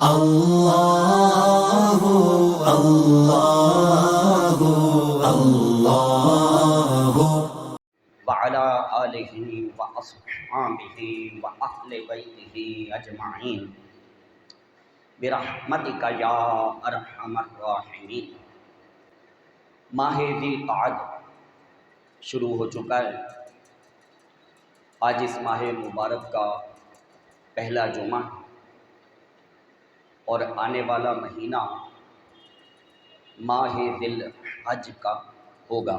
اللہ اللہ اللہ وعلى آلہ وأصحابہ وأہل بیتہ اجمعین برحمتک یا ارحم الراحمین۔ ماہ ذی القعدہ شروع ہو چکا ہے۔ آج اس ماہ مبارک کا پہلا جمعہ اور آنے والا مہینہ ماہ ذی الحج کا ہوگا،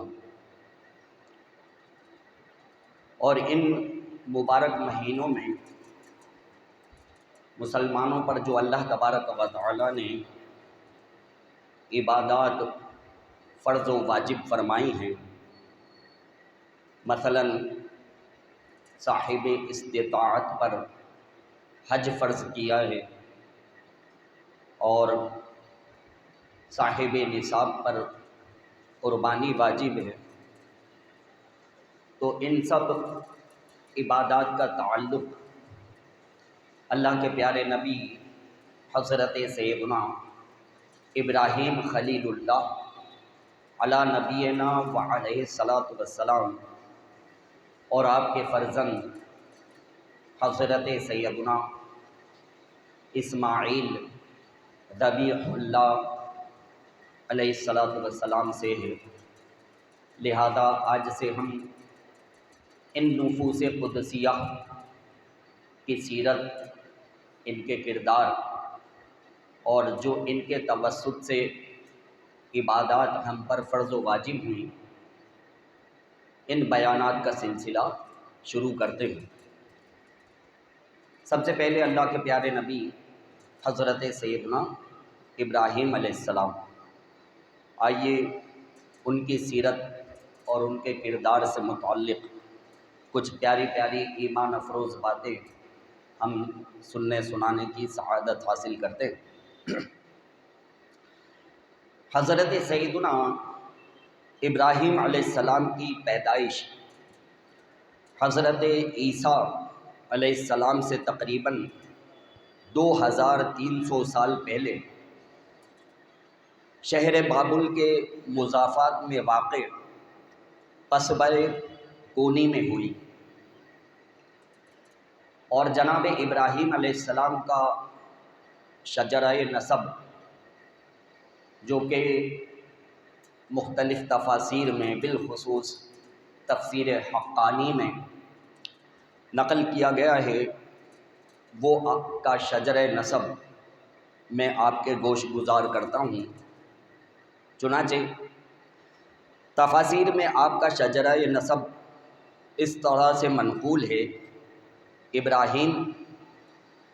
اور ان مبارک مہینوں میں مسلمانوں پر جو اللہ تبارک و تعالی نے عبادات فرض و واجب فرمائی ہیں، مثلا صاحب استطاعت پر حج فرض کیا ہے، اور صاحب نصاب پر قربانی واجب ہے، تو ان سب عبادات کا تعلق اللہ کے پیارے نبی حضرت سیدنا ابراہیم خلیل اللہ علی نبینا وعلیہ الصلاۃ والسلام اور آپ کے فرزند حضرت سیدنا اسماعیل ذبیح اللہ علیہ الصلاۃ والسلام سے ہے۔ لہذا آج سے ہم ان نفوس قدسیہ کی سیرت، ان کے کردار اور جو ان کے توسط سے عبادات ہم پر فرض و واجب ہوئی، ان بیانات کا سلسلہ شروع کرتے ہیں۔ سب سے پہلے اللہ کے پیارے نبی حضرت سیدنا ابراہیم علیہ السلام، آئیے ان کی سیرت اور ان کے کردار سے متعلق کچھ پیاری پیاری ایمان افروز باتیں ہم سننے سنانے کی سعادت حاصل کرتے ہیں۔ حضرت سیدنا ابراہیم علیہ السلام کی پیدائش حضرت عیسیٰ علیہ السلام سے تقریباً 2300 سال پہلے شہر بابل کے مضافات میں واقع قصبہ کونی میں ہوئی، اور جناب ابراہیم علیہ السلام کا شجرہ نسب، جو کہ مختلف تفاسیر میں بالخصوص تفسیر حقانی میں نقل کیا گیا ہے، وہ آپ کا شجرہ نسب میں آپ کے گوش گزار کرتا ہوں۔ چنانچہ تفاسیر میں آپ کا شجرہ نسب اس طرح سے منقول ہے: ابراہیم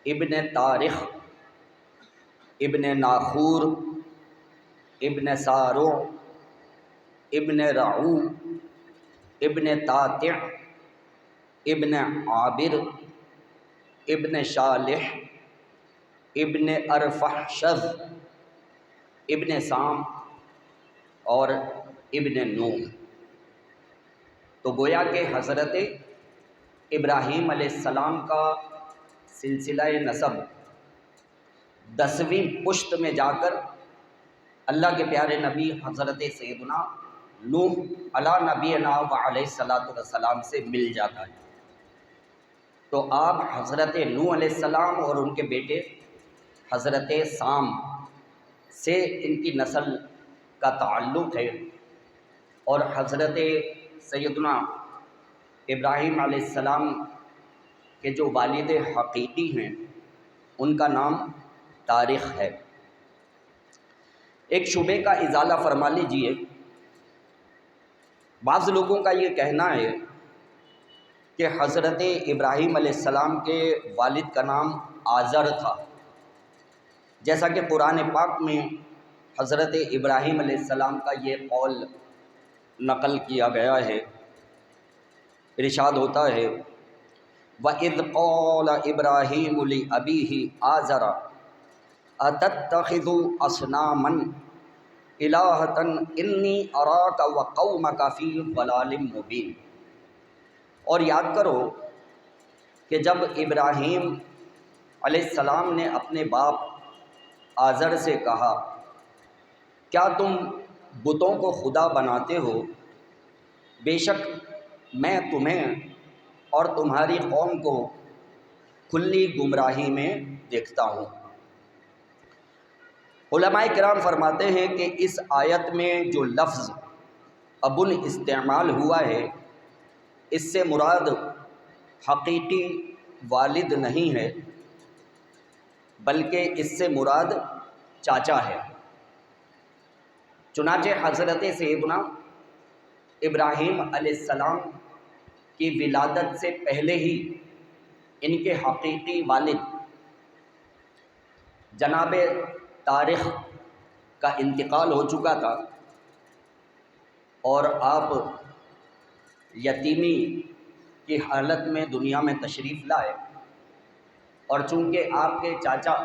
ابن تارخ ابن ناخور ابن سارع ابن رعو ابن تاتع ابن عابر ابن شالح ابن ارفحشد ابن سام اور ابن نوح۔ تو گویا کہ حضرت ابراہیم علیہ السلام کا سلسلہ نسب 10ویں پشت میں جا کر اللہ کے پیارے نبی حضرت سیدنا نوح علی نبینا وعلیہ الصلاۃ والسلام سے مل جاتا ہے۔ تو آپ حضرت نوح علیہ السلام اور ان کے بیٹے حضرت سام سے ان کی نسل کا تعلق ہے، اور حضرت سیدنا ابراہیم علیہ السلام کے جو والد حقیقی ہیں ان کا نام طارخ ہے۔ ایک شبے کا ازالہ فرما لیجئے۔ بعض لوگوں کا یہ کہنا ہے کہ حضرت ابراہیم علیہ السلام کے والد کا نام آزر تھا، جیسا کہ قرآن پاک میں حضرت ابراہیم علیہ السلام کا یہ قول نقل کیا گیا ہے۔ ارشاد ہوتا ہے: وَإِذْ قَالَ إِبْرَاهِيمُ لِأَبِيهِ آزَرَ أَتَتَّخِذُ أَصْنَامًا إِلَٰهَةً إِنِّي أَرَاكَ وَقَوْمَكَ فِي ضَلَالٍ مُّبِينٍ۔ اور یاد کرو کہ جب ابراہیم علیہ السلام نے اپنے باپ آزر سے کہا کیا تم بتوں کو خدا بناتے ہو؟ بے شک میں تمہیں اور تمہاری قوم کو کھلی گمراہی میں دیکھتا ہوں۔ علماء کرام فرماتے ہیں کہ اس آیت میں جو لفظ ابن استعمال ہوا ہے اس سے مراد حقیقی والد نہیں ہے، بلکہ اس سے مراد چاچا ہے۔ چنانچہ حضرت سیدنا ابراہیم علیہ السلام کی ولادت سے پہلے ہی ان کے حقیقی والد جناب طارق کا انتقال ہو چکا تھا اور آپ یتیمی کی حالت میں دنیا میں تشریف لائے، اور چونکہ آپ کے چاچا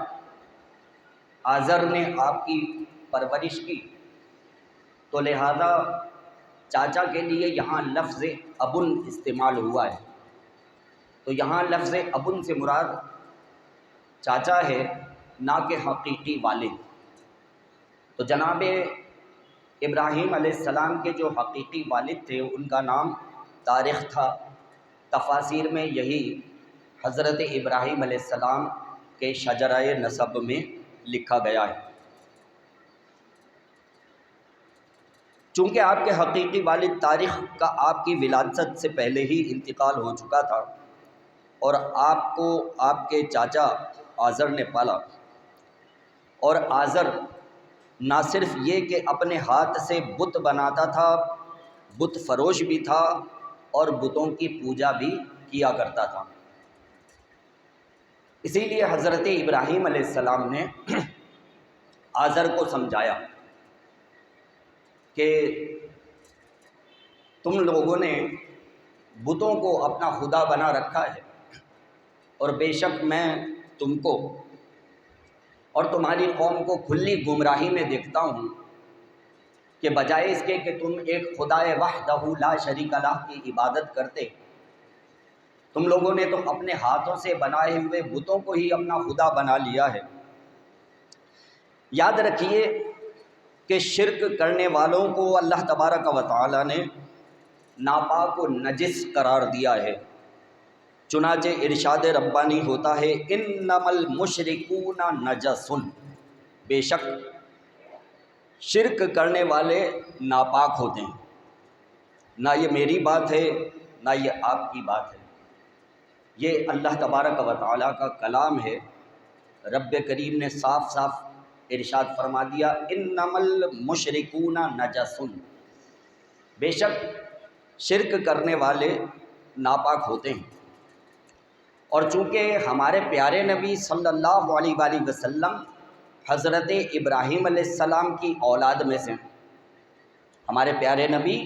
آزر نے آپ کی پرورش کی تو لہذا چاچا کے لیے یہاں لفظ ابن استعمال ہوا ہے۔ تو یہاں لفظ ابن سے مراد چاچا ہے، نہ کہ حقیقی والد۔ تو جناب ابراہیم علیہ السلام کے جو حقیقی والد تھے ان کا نام طارق تھا۔ تفاسیر میں یہی حضرت ابراہیم علیہ السلام کے شجرہ نسب میں لکھا گیا ہے۔ چونکہ آپ کے حقیقی والد طارق کا آپ کی ولادت سے پہلے ہی انتقال ہو چکا تھا اور آپ کو آپ کے چاچا آزر نے پالا، اور آزر نہ صرف یہ کہ اپنے ہاتھ سے بت بناتا تھا، بت فروش بھی تھا اور بتوں کی پوجا بھی کیا کرتا تھا۔ اسی لیے حضرت ابراہیم علیہ السلام نے آزر کو سمجھایا کہ تم لوگوں نے بتوں کو اپنا خدا بنا رکھا ہے، اور بے شک میں تم کو اور تمہاری قوم کو کھلی گمراہی میں دیکھتا ہوں کہ بجائے اس کے کہ تم ایک خدائے وحدہ لا شریک لہ کی عبادت کرتے، تم لوگوں نے تو اپنے ہاتھوں سے بنائے ہوئے بتوں کو ہی اپنا خدا بنا لیا ہے۔ یاد رکھیے کہ شرک کرنے والوں کو اللہ تبارک و تعالی نے ناپاک و نجس قرار دیا ہے۔ چنانچہ ارشاد ربانی ہوتا ہے انما المشرکون نجس، بے شک شرک کرنے والے ناپاک ہوتے ہیں۔ نہ یہ میری بات ہے نہ یہ آپ کی بات ہے، یہ اللہ تبارک و تعالیٰ کا کلام ہے۔ رب کریم نے صاف صاف ارشاد فرما دیا انما المشرکون نجس، بے شک شرک کرنے والے ناپاک ہوتے ہیں۔ اور چونکہ ہمارے پیارے نبی صلی اللہ علیہ وآلہ وسلم حضرت ابراہیم علیہ السلام کی اولاد میں سے، ہمارے پیارے نبی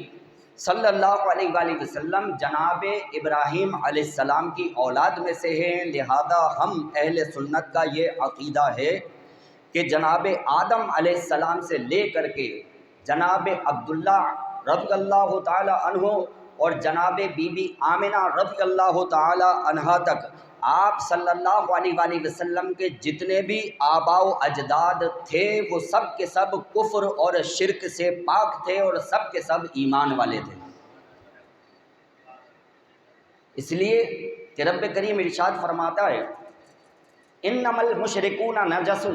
صلی اللہ علیہ وآلہ وسلم جناب ابراہیم علیہ السلام کی اولاد میں سے ہیں، لہذا ہم اہل سنت کا یہ عقیدہ ہے کہ جناب آدم علیہ السلام سے لے کر کے جناب عبداللہ رضی اللہ تعالی عنہ اور جناب بی بی آمنہ رضی اللہ تعالی عنہا تک آپ صلی اللہ علیہ وآلہ وسلم کے جتنے بھی آباء و اجداد تھے وہ سب کے سب کفر اور شرک سے پاک تھے اور سب کے سب ایمان والے تھے۔ اس لیے کہ رب کریم ارشاد فرماتا ہے انما المشرکون نجس،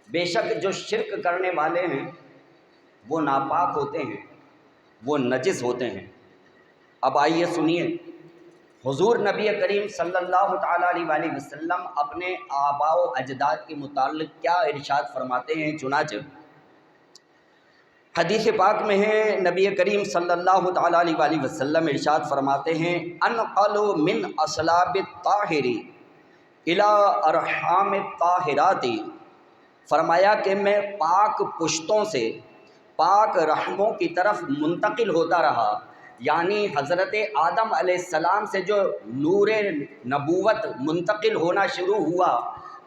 بے شک جو شرک کرنے والے ہیں وہ ناپاک ہوتے ہیں، وہ نجس ہوتے ہیں۔ اب آئیے سنیے حضور نبی کریم صلی اللہ تعالیٰ علیہ وآلہ وسلم اپنے آباء و اجداد کے متعلق کیا ارشاد فرماتے ہیں۔ چنانچہ حدیث پاک میں ہے نبی کریم صلی اللہ تعالیٰ علیہ وآلہ وسلم ارشاد فرماتے ہیں انقل من اصلاب الطاہر الی ارحام الطاہرات، فرمایا کہ میں پاک پشتوں سے پاک رحموں کی طرف منتقل ہوتا رہا، یعنی حضرت آدم علیہ السلام سے جو نور نبوت منتقل ہونا شروع ہوا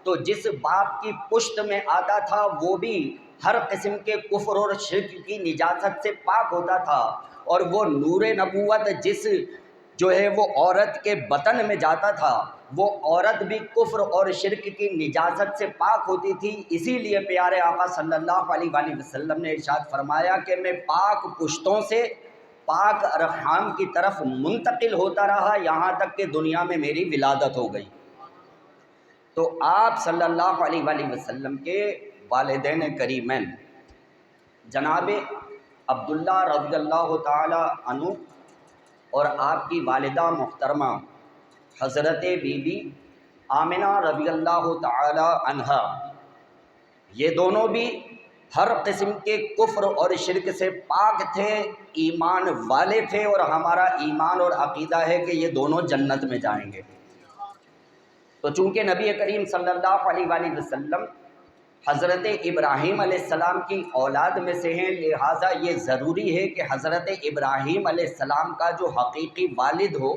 تو جس باپ کی پشت میں آتا تھا وہ بھی ہر قسم کے کفر اور شرک کی نجاست سے پاک ہوتا تھا، اور وہ نور نبوت جس جو ہے وہ عورت کے بطن میں جاتا تھا وہ عورت بھی کفر اور شرک کی نجاست سے پاک ہوتی تھی، اسی لیے پیارے آقا صلی اللہ علیہ وآلہ وسلم نے ارشاد فرمایا کہ میں پاک پشتوں سے پاک ارحام کی طرف منتقل ہوتا رہا یہاں تک کہ دنیا میں میری ولادت ہو گئی۔ تو آپ صلی اللہ علیہ وآلہ وسلم کے والدین کریمین جناب عبداللہ رضی اللہ تعالی عنہ اور آپ کی والدہ محترمہ حضرت بی بی آمنہ رضی اللہ تعالی عنہا، یہ دونوں بھی ہر قسم کے کفر اور شرک سے پاک تھے، ایمان والے تھے، اور ہمارا ایمان اور عقیدہ ہے کہ یہ دونوں جنت میں جائیں گے۔ تو چونکہ نبی کریم صلی اللہ علیہ وآلہ وسلم حضرت ابراہیم علیہ السلام کی اولاد میں سے ہیں، لہٰذا یہ ضروری ہے کہ حضرت ابراہیم علیہ السلام کا جو حقیقی والد ہو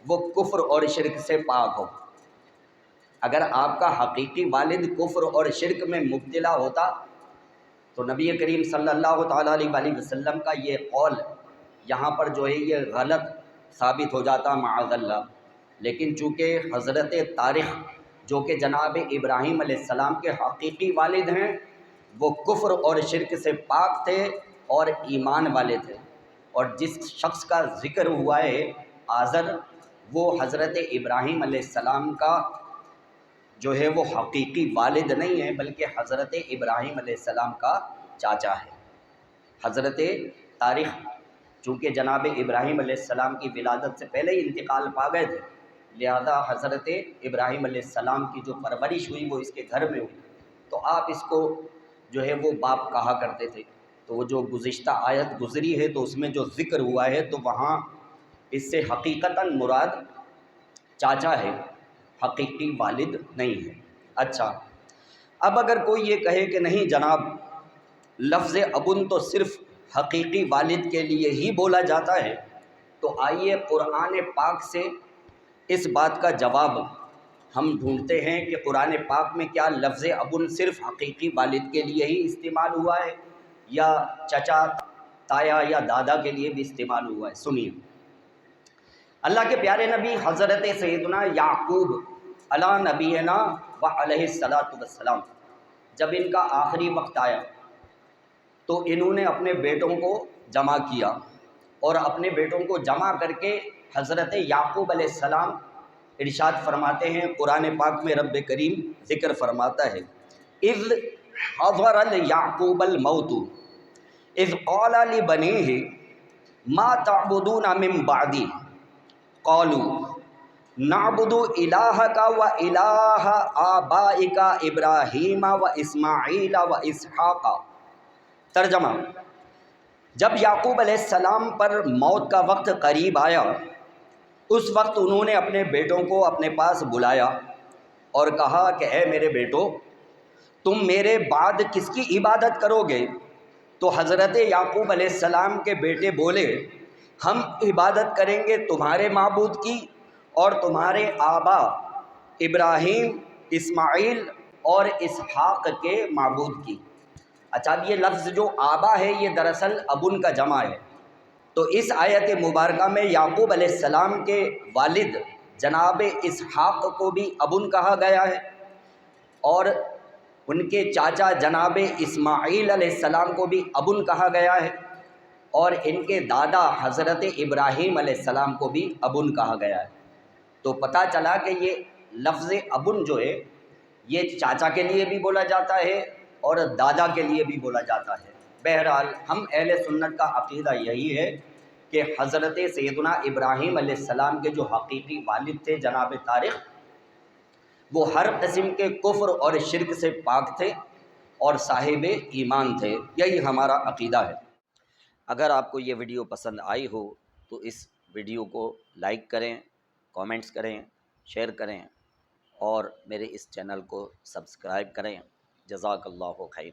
وہ کفر اور شرک سے پاک ہو۔ اگر آپ کا حقیقی والد کفر اور شرک میں مبتلا ہوتا تو نبی کریم صلی اللہ تعالیٰ علیہ وآلہ وسلم کا یہ قول یہاں پر جو ہے یہ غلط ثابت ہو جاتا معاذ اللہ۔ لیکن چونکہ حضرت طارق جو کہ جناب ابراہیم علیہ السلام کے حقیقی والد ہیں وہ کفر اور شرک سے پاک تھے اور ایمان والے تھے، اور جس شخص کا ذکر ہوا ہے آزر، وہ حضرت ابراہیم علیہ السلام کا جو ہے وہ حقیقی والد نہیں ہے بلکہ حضرت ابراہیم علیہ السلام کا چاچا ہے۔ حضرت طارق چونکہ جناب ابراہیم علیہ السلام کی ولادت سے پہلے ہی انتقال پا گئے تھے، لہذا حضرت ابراہیم علیہ السلام کی جو پرورش ہوئی وہ اس کے گھر میں ہوئی، تو آپ اس کو جو ہے وہ باپ کہا کرتے تھے۔ تو وہ جو گزشتہ آیت گزری ہے تو اس میں جو ذکر ہوا ہے تو وہاں اس سے حقیقتاً مراد چاچا ہے، حقیقی والد نہیں ہے۔ اچھا، اب اگر کوئی یہ کہے کہ نہیں جناب لفظ ابن تو صرف حقیقی والد کے لیے ہی بولا جاتا ہے، تو آئیے قرآن پاک سے اس بات کا جواب ہم ڈھونڈتے ہیں کہ قرآن پاک میں کیا لفظ ابن صرف حقیقی والد کے لیے ہی استعمال ہوا ہے یا چچا، تایا یا دادا کے لیے بھی استعمال ہوا ہے۔ سنیے، اللہ کے پیارے نبی حضرت سیدنا یعقوب علی نبینا و علیہ السلام جب ان کا آخری وقت آیا تو انہوں نے اپنے بیٹوں کو جمع کیا، اور اپنے بیٹوں کو جمع کر کے حضرت یعقوب علیہ السلام ارشاد فرماتے ہیں، قرآن پاک میں رب کریم ذکر فرماتا ہے، اذ حضر یعقوب الموت اذ قال لبنیہ ما تعبدون من بعدی قالوا نعبد الہک و الہ آبائک ابراہیم و اسماعیل و اسحاق۔ ترجمہ، جب یعقوب علیہ السلام پر موت کا وقت قریب آیا اس وقت انہوں نے اپنے بیٹوں کو اپنے پاس بلایا اور کہا کہ اے میرے بیٹو، تم میرے بعد کس کی عبادت کرو گے؟ تو حضرت یعقوب علیہ السلام کے بیٹے بولے، ہم عبادت کریں گے تمہارے معبود کی اور تمہارے آبا ابراہیم، اسماعیل اور اسحاق کے معبود کی۔ اچھا، اب یہ لفظ جو آبا ہے یہ دراصل ابن کا جمع ہے، تو اس آیت مبارکہ میں یعقوب علیہ السلام کے والد جناب اسحاق کو بھی ابن کہا گیا ہے، اور ان کے چاچا جناب اسماعیل علیہ السلام کو بھی ابن کہا گیا ہے، اور ان کے دادا حضرت ابراہیم علیہ السلام کو بھی ابن کہا گیا ہے۔ تو پتہ چلا کہ یہ لفظ ابن جو ہے یہ چاچا کے لیے بھی بولا جاتا ہے اور دادا کے لیے بھی بولا جاتا ہے۔ بہرحال ہم اہل سنت کا عقیدہ یہی ہے کہ حضرت سیدنا ابراہیم علیہ السلام کے جو حقیقی والد تھے جناب طارق، وہ ہر قسم کے کفر اور شرک سے پاک تھے اور صاحب ایمان تھے، یہی ہمارا عقیدہ ہے۔ اگر آپ کو یہ ویڈیو پسند آئی ہو تو اس ویڈیو کو لائک کریں، کامنٹس کریں، شیئر کریں اور میرے اس چینل کو سبسکرائب کریں۔ جزاک اللہ خیر۔